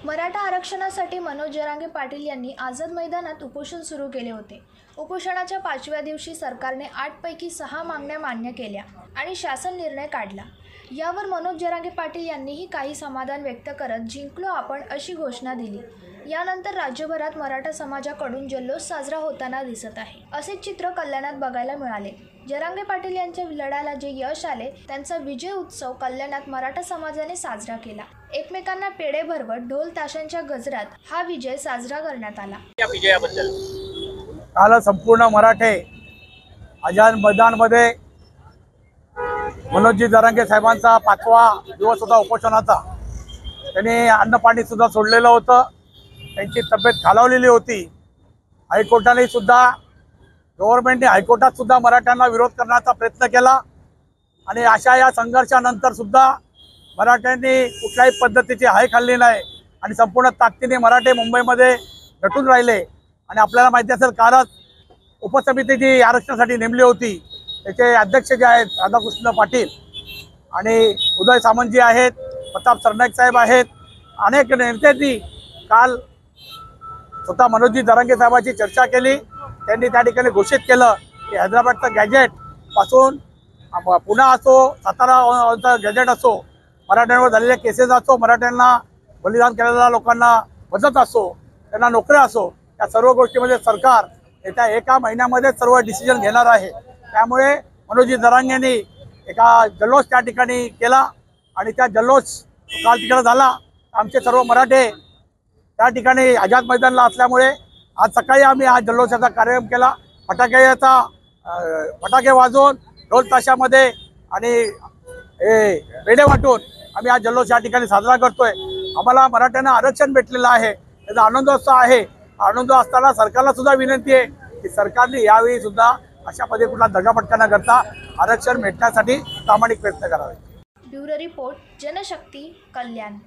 मराठा आरक्षणासाठी मनोज जरांगे पाटील यांनी आझाद मैदानात उपोषण सुरू केले होते। उपोषणाच्या 5व्या दिवशी सरकारने 8 पैकी 6 मागण्या मान्य केल्या आणि शासन निर्णय काढला। यावर मनोज जरांगे पाटील यांनीही काही समाधान व्यक्त करत जिंकलो आपण अशी घोषणा दिली। यानंतर राज्यभरात मराठा समाजाकडून जल्लोष साजरा होताना दिसत आहे। असे चित्र कल्याणात बघायला मिळाले। जरांगे पाटील यांच्या लढ्याला जे यश आले त्यांचा विजय उत्सव कल्याणात मराठा समाजाने साजरा केला। एकमेकांना पेढे भरवत ढोल ताशांच्या गजरात हा विजय साजरा करण्यात आला। या विजयाबद्दल काल संपूर्ण मराठे आझाद मैदानमध्ये मनोज जरांगे साहेबांचा 5वा दिवस होता उपोषणाचा। त्यांनी अन्न पाणी सुद्धा सोडलेलं होतं। त्यांची तब्येत खालावलेली होती। हायकोर्टाने सुद्धा गव्हर्नमेंटने हायकोर्टात सुद्धा मराठ्यांना विरोध करण्याचा प्रयत्न केला आणि अशा या संघर्षानंतर सुद्धा मराठ्यांनी कुठल्याही पद्धतीची हाय खाल्ली नाही आणि संपूर्ण ताकदीने मराठे मुंबईमध्ये नटून राहिले। आणि आपल्याला माहिती असेल कालच उपसमिती जी आरक्षणासाठी नेमली होती त्याचे अध्यक्ष जे आहेत राधाकृष्ण पाटील आणि उदय सामंत जी आहेत, प्रताप सरनाईक साहेब आहेत, अनेक नेत्यांनी काल स्वतः मनोजी जरांगे साहेबांची चर्चा केली। त्यांनी त्या ठिकाणी घोषित केलं की हैदराबादचं गॅजेट पासून पुणे असो, सातारा गॅजेट असो, मराठ्यांवर झालेले केसेस असो, मराठ्यांना बलिदान केलेल्या लोकांना मदत असो, त्यांना नोकऱ्या असो, या सर्व गोष्टीमध्ये सरकार येत्या 1 महिन्यामध्ये सर्व डिसिजन घेणार आहे। त्यामुळे मनोजी जरांगेंनी एका जल्लोष त्या ठिकाणी केला आणि त्या जल्लोष काल तिकडे झाला। आमचे सर्व मराठे त्या ठिकाणी आझाद मैदानला असल्यामुळे आज सकाळी आम्ही हा जल्लोषाचा कार्यक्रम केला। फटाके वाजवून ढोल ताशामध्ये आणि पेढे वाटून आम्ही हा जल्लोष या ठिकाणी साजरा करतोय। आम्हाला मराठ्यांना आरक्षण भेटलेलं आहे, त्याचा आनंदोत्सव आहे। आनंद असताना सरकारला सुद्धा विनंती आहे की सरकारने यावेळी सुद्धा अशा पद्धती कुठला दगाफटका न करता आरक्षण भेटण्यासाठी प्रामाणिक प्रयत्न करावे। ब्युरो रिपोर्ट, जनशक्ती, कल्याण।